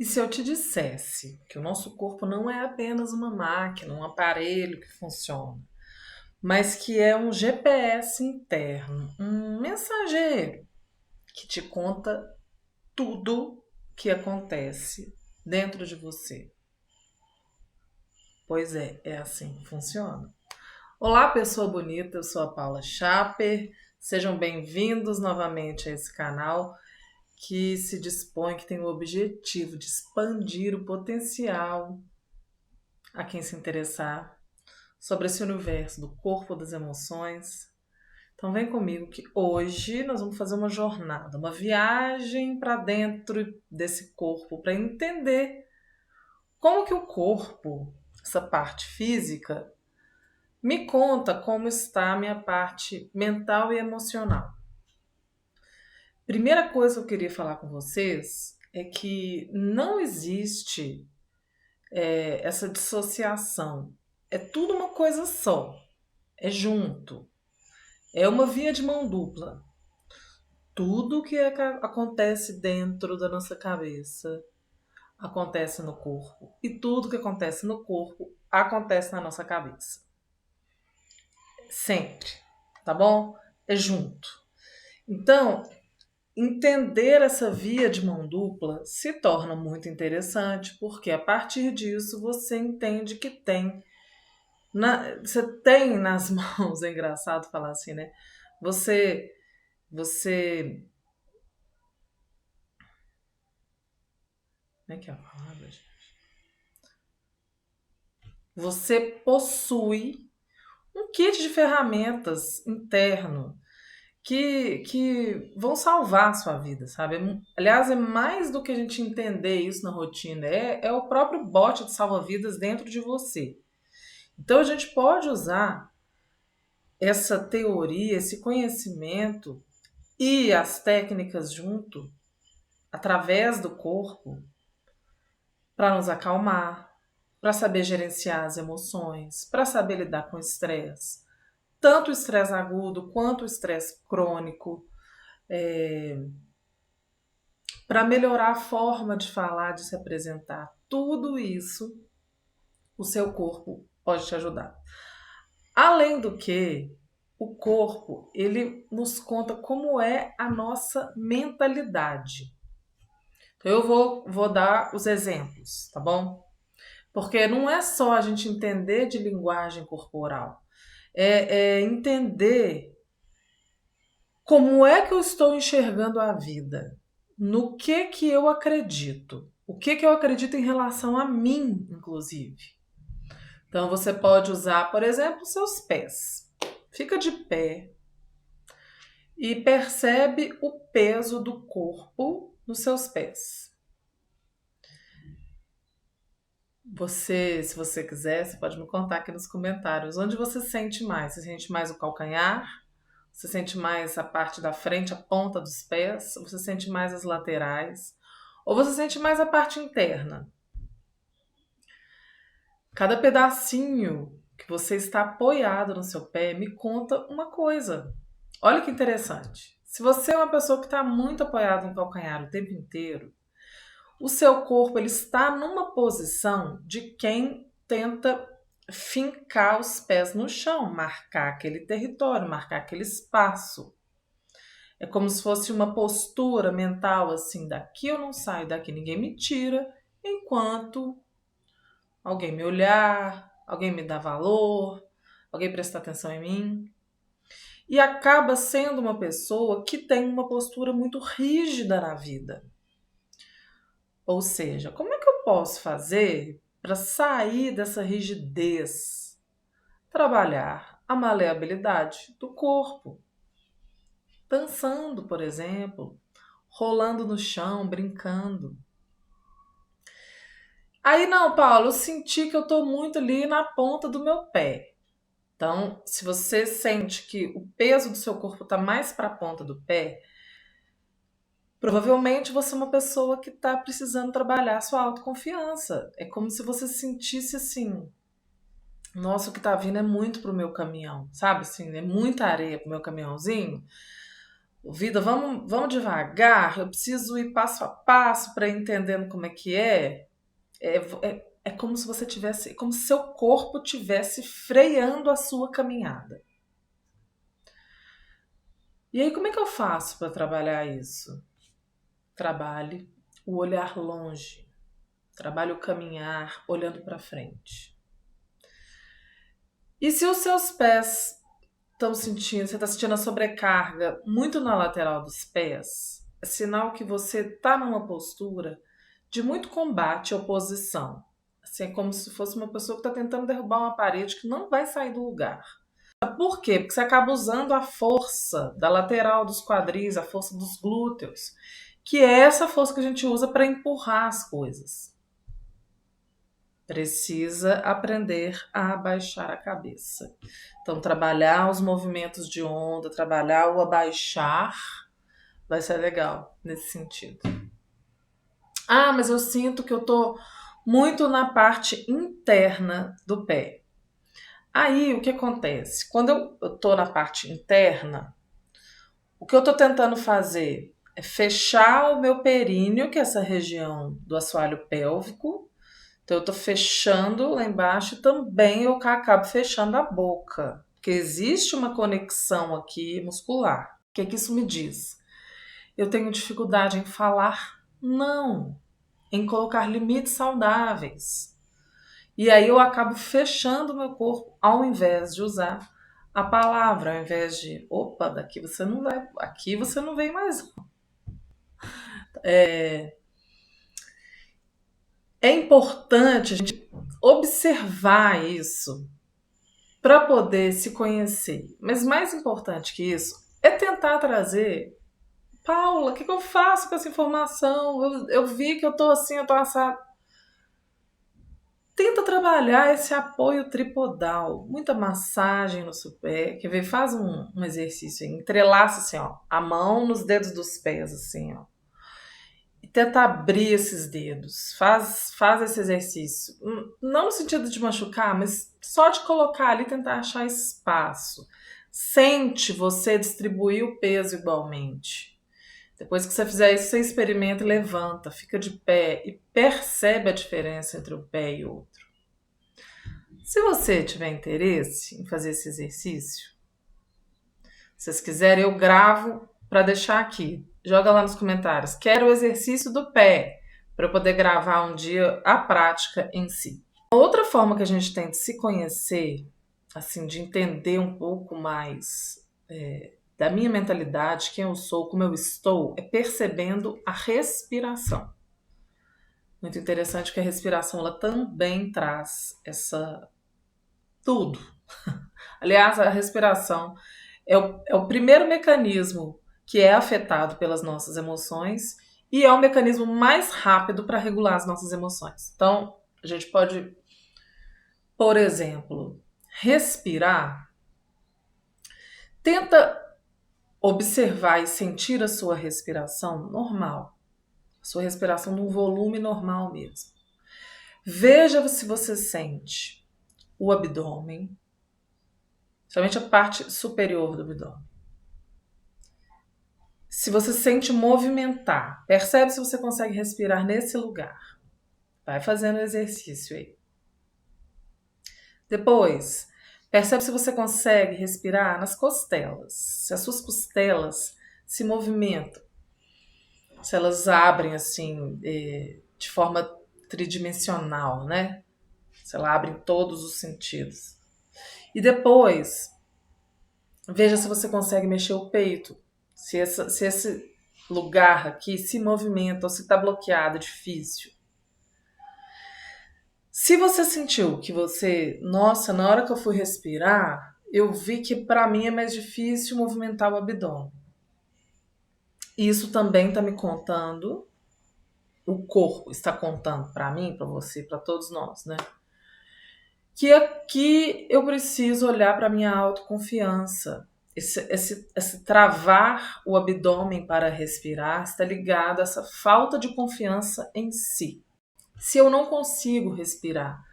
E se eu te dissesse que o nosso corpo não é apenas uma máquina, um aparelho que funciona, mas que é um GPS interno, um mensageiro que te conta tudo que acontece dentro de você? Pois é assim que funciona. Olá, pessoa bonita, eu sou a Paula Schaper. Sejam bem-vindos novamente a esse canal que se dispõe, que tem o objetivo de expandir o potencial a quem se interessar sobre esse universo do corpo, das emoções. Então vem comigo que hoje nós vamos fazer uma jornada, uma viagem para dentro desse corpo, para entender como que o corpo, essa parte física, me conta como está a minha parte mental e emocional. Primeira coisa que eu queria falar com vocês é que não existe essa dissociação. É tudo uma coisa só. É junto. É uma via de mão dupla. Tudo que acontece dentro da nossa cabeça acontece no corpo. E tudo que acontece no corpo acontece na nossa cabeça. Sempre. Tá bom? É junto. Então, entender essa via de mão dupla se torna muito interessante, porque a partir disso você entende que você tem nas mãos, é engraçado falar assim, né? Você, você, como é que é a palavra, gente? Você possui um kit de ferramentas interno que vão salvar a sua vida, sabe? Aliás, é mais do que a gente entender isso na rotina, é o próprio bote de salva-vidas dentro de você. Então a gente pode usar essa teoria, esse conhecimento e as técnicas junto, através do corpo, para nos acalmar, para saber gerenciar as emoções, para saber lidar com o estresse, tanto o estresse agudo quanto o estresse crônico, para melhorar a forma de falar, de se apresentar. Tudo isso o seu corpo pode te ajudar. Além do que, o corpo, ele nos conta como é a nossa mentalidade. Então eu vou dar os exemplos, tá bom? Porque não é só a gente entender de linguagem corporal, é entender como é que eu estou enxergando a vida, no que eu acredito, o que eu acredito em relação a mim, inclusive. Então você pode usar, por exemplo, seus pés. Fica de pé e percebe o peso do corpo nos seus pés. Se você quiser, você pode me contar aqui nos comentários. Onde você sente mais? Você sente mais o calcanhar? Você sente mais a parte da frente, a ponta dos pés? Ou você sente mais as laterais? Ou você sente mais a parte interna? Cada pedacinho que você está apoiado no seu pé me conta uma coisa. Olha que interessante. Se você é uma pessoa que está muito apoiada no calcanhar o tempo inteiro, o seu corpo ele está numa posição de quem tenta fincar os pés no chão, marcar aquele território, marcar aquele espaço. É como se fosse uma postura mental assim, daqui eu não saio, daqui ninguém me tira, enquanto alguém me olhar, alguém me dá valor, alguém prestar atenção em mim. E acaba sendo uma pessoa que tem uma postura muito rígida na vida. Ou seja, como é que eu posso fazer para sair dessa rigidez? Trabalhar a maleabilidade do corpo. Dançando, por exemplo, rolando no chão, brincando. Aí não, Paulo, eu senti que eu estou muito ali na ponta do meu pé. Então, se você sente que o peso do seu corpo está mais para a ponta do pé, provavelmente você é uma pessoa que está precisando trabalhar a sua autoconfiança. É como se você sentisse assim: nossa, o que está vindo é muito pro meu caminhão, sabe? Assim, é muita areia pro meu caminhãozinho. Vida, vamos devagar, eu preciso ir passo a passo para ir entendendo como é que é. É como se você tivesse, como se seu corpo tivesse freando a sua caminhada. E aí, como é que eu faço para trabalhar isso? Trabalhe o olhar longe, trabalhe o caminhar olhando para frente. E se os seus pés estão sentindo, você está sentindo a sobrecarga muito na lateral dos pés, é sinal que você está numa postura de muito combate e oposição. Assim, é como se fosse uma pessoa que está tentando derrubar uma parede que não vai sair do lugar. Por quê? Porque você acaba usando a força da lateral dos quadris, a força dos glúteos, que é essa força que a gente usa para empurrar as coisas. Precisa aprender a abaixar a cabeça. Então, trabalhar os movimentos de onda, trabalhar o abaixar, vai ser legal nesse sentido. Ah, mas eu sinto que eu tô muito na parte interna do pé. Aí, o que acontece? Quando eu tô na parte interna, o que eu tô tentando fazer é fechar o meu períneo, que é essa região do assoalho pélvico. Então, eu tô fechando lá embaixo e também eu acabo fechando a boca, porque existe uma conexão aqui muscular. O que isso me diz? Eu tenho dificuldade em falar não, em colocar limites saudáveis. E aí eu acabo fechando o meu corpo ao invés de usar a palavra, ao invés de, opa, daqui você não vai, aqui você não vem mais. É importante a gente observar isso para poder se conhecer. Mas mais importante que isso é tentar trazer, Paula, o que eu faço com essa informação? Eu vi que eu tô assim, eu tô assado. Tenta trabalhar esse apoio tripodal, muita massagem no seu pé. Quer ver? Faz um exercício aí, entrelaça assim, ó, a mão nos dedos dos pés, assim, ó. E tenta abrir esses dedos. Faz esse exercício. Não no sentido de machucar, mas só de colocar ali, tentar achar espaço. Sente você distribuir o peso igualmente. Depois que você fizer isso, você experimenta e levanta, fica de pé e percebe a diferença entre um pé e outro. Se você tiver interesse em fazer esse exercício, se vocês quiserem, eu gravo para deixar aqui. Joga lá nos comentários. Quero o exercício do pé para eu poder gravar um dia a prática em si. Outra forma que a gente tem de se conhecer, assim, de entender um pouco mais da minha mentalidade, quem eu sou, como eu estou, é percebendo a respiração. Muito interessante que a respiração ela também traz essa tudo. Aliás, a respiração é o primeiro mecanismo que é afetado pelas nossas emoções e é o mecanismo mais rápido para regular as nossas emoções. Então, a gente pode, por exemplo, respirar. Tenta observar e sentir a sua respiração normal. A sua respiração num volume normal mesmo. Veja se você sente o abdômen, somente a parte superior do abdômen. Se você sente movimentar, percebe se você consegue respirar nesse lugar. Vai fazendo o exercício aí. Depois, percebe se você consegue respirar nas costelas. Se as suas costelas se movimentam. Se elas abrem assim, de forma tridimensional, né? Se ela abre em todos os sentidos. E depois, veja se você consegue mexer o peito. Se esse lugar aqui se movimenta ou se está bloqueado, é difícil. Se você sentiu que nossa, na hora que eu fui respirar, eu vi que para mim é mais difícil movimentar o abdômen. Isso também está me contando, o corpo está contando para mim, para você, para todos nós, né? Que aqui eu preciso olhar para minha autoconfiança. Esse travar o abdômen para respirar está ligado a essa falta de confiança em si. Se eu não consigo respirar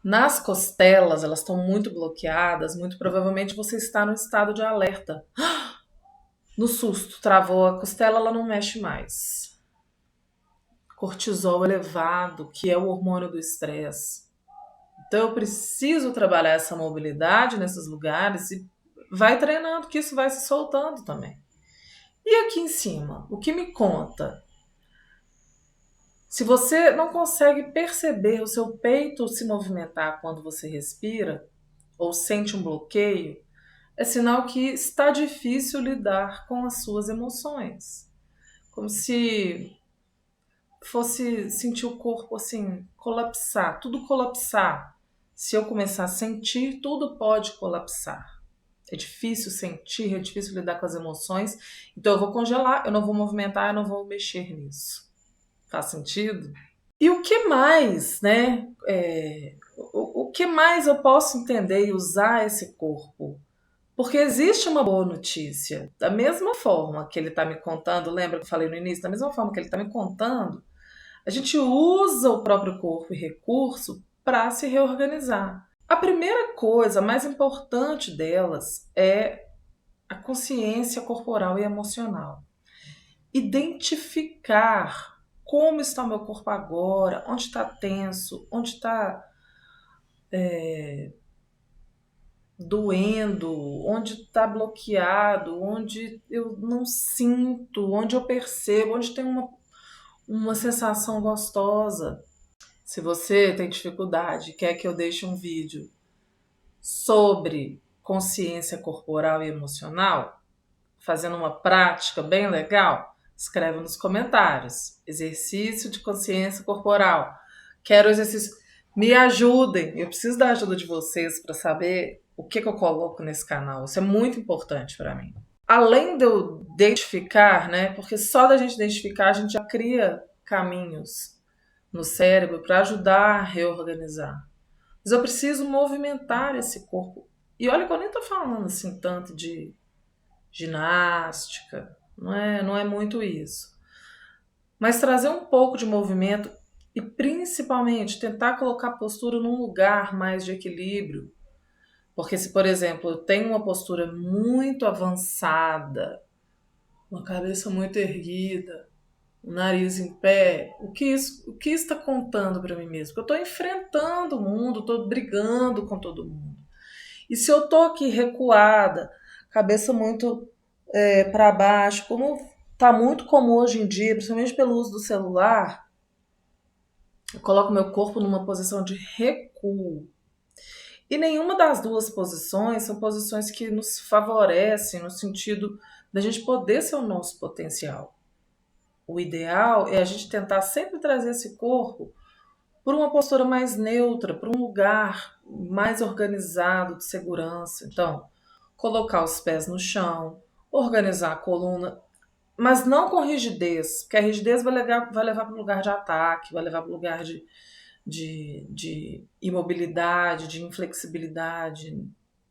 nas costelas, elas estão muito bloqueadas, muito provavelmente você está no estado de alerta. No susto, travou a costela, ela não mexe mais. Cortisol elevado, que é o hormônio do estresse. Então eu preciso trabalhar essa mobilidade nesses lugares e vai treinando que isso vai se soltando também. E aqui em cima, o que me conta? Se você não consegue perceber o seu peito se movimentar quando você respira ou sente um bloqueio, é sinal que está difícil lidar com as suas emoções. Como se fosse sentir o corpo assim, colapsar, tudo colapsar. Se eu começar a sentir, tudo pode colapsar. É difícil sentir, é difícil lidar com as emoções. Então eu vou congelar, eu não vou movimentar, eu não vou mexer nisso. Faz sentido? E o que mais, né? O que mais eu posso entender e usar esse corpo? Porque existe uma boa notícia. Da mesma forma que ele está me contando, lembra que eu falei no início? Da mesma forma que ele está me contando, a gente usa o próprio corpo e recurso para se reorganizar. A primeira coisa, a mais importante delas, é a consciência corporal e emocional. Identificar como está o meu corpo agora, onde está tenso, onde está doendo, onde está bloqueado, onde eu não sinto, onde eu percebo, onde tem uma sensação gostosa. Se você tem dificuldade, quer que eu deixe um vídeo sobre consciência corporal e emocional, fazendo uma prática bem legal, escreve nos comentários. Exercício de consciência corporal. Quero exercício. Me ajudem. Eu preciso da ajuda de vocês para saber o que eu coloco nesse canal. Isso é muito importante para mim. Além de eu identificar, né? Porque só da gente identificar a gente já cria caminhos no cérebro para ajudar a reorganizar. Mas eu preciso movimentar esse corpo. E olha que eu nem estou falando assim tanto de ginástica, não é muito isso. Mas trazer um pouco de movimento e principalmente tentar colocar a postura num lugar mais de equilíbrio. Porque se, por exemplo, eu tenho uma postura muito avançada, uma cabeça muito erguida, o nariz em pé, o que está contando para mim mesmo? Que eu estou enfrentando o mundo, estou brigando com todo mundo. E se eu estou aqui recuada, cabeça muito para baixo, como está muito comum hoje em dia, principalmente pelo uso do celular, eu coloco meu corpo numa posição de recuo. E nenhuma das duas posições são posições que nos favorecem no sentido da gente poder ser o nosso potencial. O ideal é a gente tentar sempre trazer esse corpo por uma postura mais neutra, por um lugar mais organizado de segurança. Então, colocar os pés no chão, organizar a coluna, mas não com rigidez, porque a rigidez vai levar para o lugar de ataque, vai levar para o lugar de imobilidade, de inflexibilidade,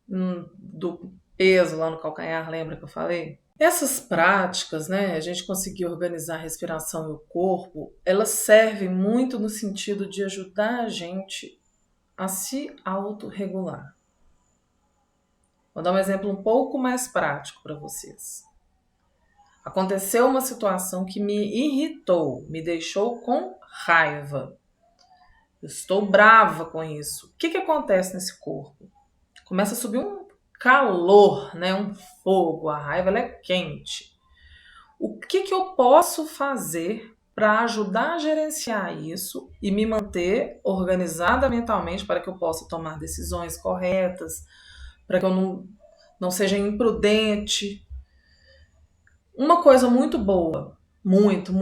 do peso lá no calcanhar, lembra que eu falei? Essas práticas, né, a gente conseguir organizar a respiração e o corpo, elas servem muito no sentido de ajudar a gente a se autorregular. Vou dar um exemplo um pouco mais prático para vocês. Aconteceu uma situação que me irritou, me deixou com raiva. Eu estou brava com isso. O que acontece nesse corpo? Começa a subir um calor, né? Um fogo. A raiva ela é quente. O que eu posso fazer para ajudar a gerenciar isso e me manter organizada mentalmente para que eu possa tomar decisões corretas, para que eu não seja imprudente? Uma coisa muito boa, muito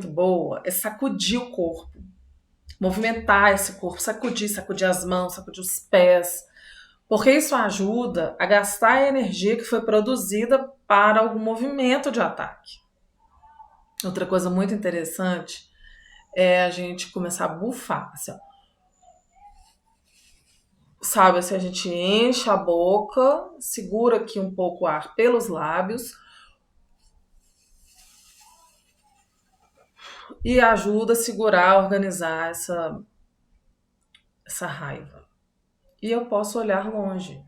boa, é sacudir o corpo. Movimentar esse corpo, sacudir as mãos, sacudir os pés, porque isso ajuda a gastar a energia que foi produzida para algum movimento de ataque. Outra coisa muito interessante é a gente começar a bufar, assim, ó. Sabe, assim, a gente enche a boca, segura aqui um pouco o ar pelos lábios e ajuda a segurar, a organizar essa raiva. E eu posso olhar longe.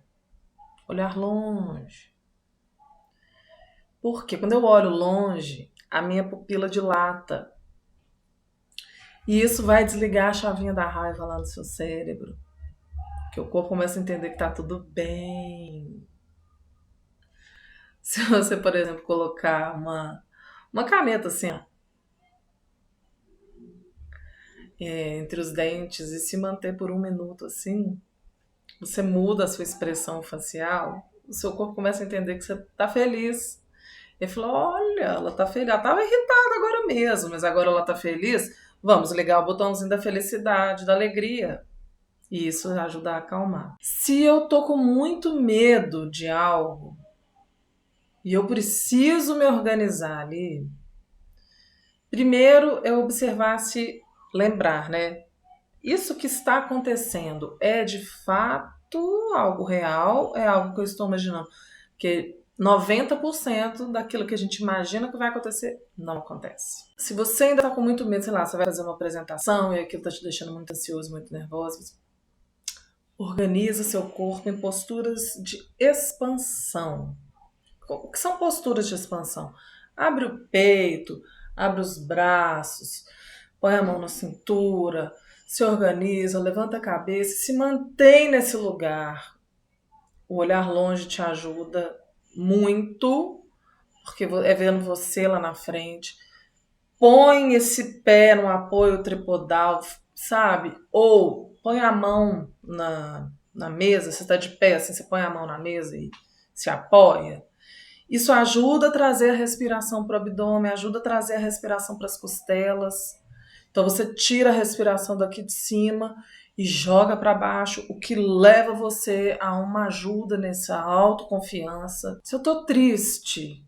Olhar longe. Porque quando eu olho longe, a minha pupila dilata. E isso vai desligar a chavinha da raiva lá no seu cérebro. Que o corpo começa a entender que tá tudo bem. Se você, por exemplo, colocar uma caneta assim, ó, entre os dentes e se manter por 1 minuto assim, você muda a sua expressão facial, o seu corpo começa a entender que você tá feliz. Ele falou: olha, ela tá feliz. Ela tava irritada agora mesmo, mas agora ela tá feliz. Vamos ligar o botãozinho da felicidade, da alegria. E isso ajuda a acalmar. Se eu tô com muito medo de algo e eu preciso me organizar ali, primeiro eu observar se lembrar, né? Isso que está acontecendo é de fato algo real? É algo que eu estou imaginando? Porque 90% daquilo que a gente imagina que vai acontecer, não acontece. Se você ainda está com muito medo, sei lá, você vai fazer uma apresentação e aquilo está te deixando muito ansioso, muito nervoso, organiza seu corpo em posturas de expansão. O que são posturas de expansão? Abre o peito, abre os braços, põe a mão na cintura, se organiza, levanta a cabeça, se mantém nesse lugar. O olhar longe te ajuda muito, porque é vendo você lá na frente. Põe esse pé no apoio tripodal, sabe? Ou põe a mão na mesa, você está de pé, assim, você põe a mão na mesa e se apoia. Isso ajuda a trazer a respiração para o abdômen, ajuda a trazer a respiração para as costelas. Então você tira a respiração daqui de cima e joga para baixo, o que leva você a uma ajuda nessa autoconfiança. Se eu tô triste,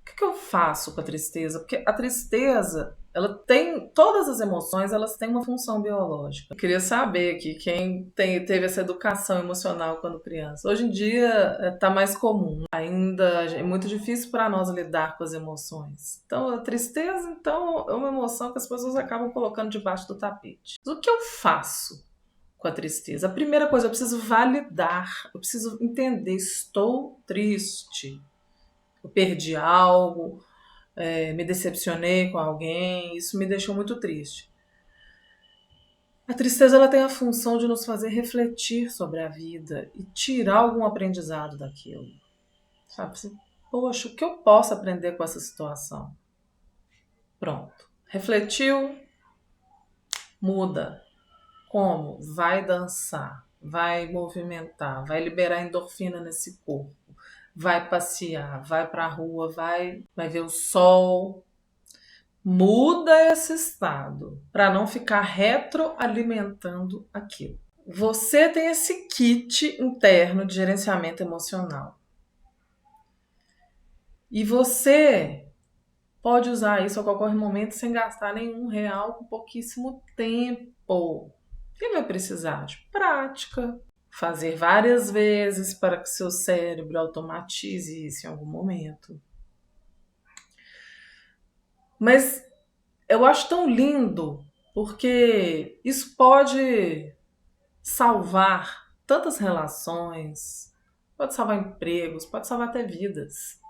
o que eu faço com a tristeza? Porque a tristeza, ela tem, todas as emoções, elas têm uma função biológica. Eu queria saber aqui quem teve essa educação emocional quando criança. Hoje em dia está mais comum, ainda é muito difícil para nós lidar com as emoções. Então, a tristeza, então, é uma emoção que as pessoas acabam colocando debaixo do tapete. Mas o que eu faço com a tristeza? A primeira coisa, eu preciso validar, eu preciso entender, estou triste. Eu perdi algo, me decepcionei com alguém, isso me deixou muito triste. A tristeza ela tem a função de nos fazer refletir sobre a vida e tirar algum aprendizado daquilo. Sabe? Assim, poxa, o que eu posso aprender com essa situação? Pronto. Refletiu, muda. Como? Vai dançar, vai movimentar, vai liberar endorfina nesse corpo, vai passear, vai pra rua, vai ver o sol. Muda esse estado para não ficar retroalimentando aquilo. Você tem esse kit interno de gerenciamento emocional. E você pode usar isso a qualquer momento sem gastar nenhum real com pouquíssimo tempo. E vai precisar de prática, fazer várias vezes para que seu cérebro automatize isso em algum momento. Mas eu acho tão lindo, porque isso pode salvar tantas relações, pode salvar empregos, pode salvar até vidas.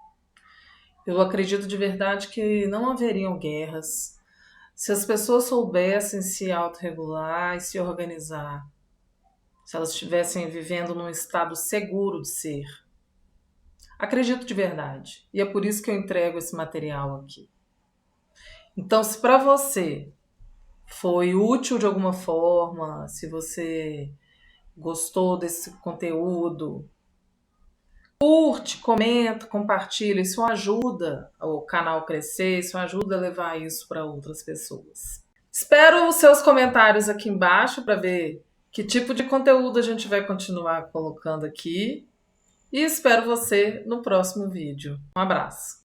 Eu acredito de verdade que não haveriam guerras se as pessoas soubessem se autorregular e se organizar, se elas estivessem vivendo num estado seguro de ser. Acredito de verdade. E é por isso que eu entrego esse material aqui. Então, se para você foi útil de alguma forma, se você gostou desse conteúdo, curte, comenta, compartilha. Isso ajuda o canal a crescer, isso ajuda a levar isso para outras pessoas. Espero os seus comentários aqui embaixo para ver que tipo de conteúdo a gente vai continuar colocando aqui. E espero você no próximo vídeo. Um abraço!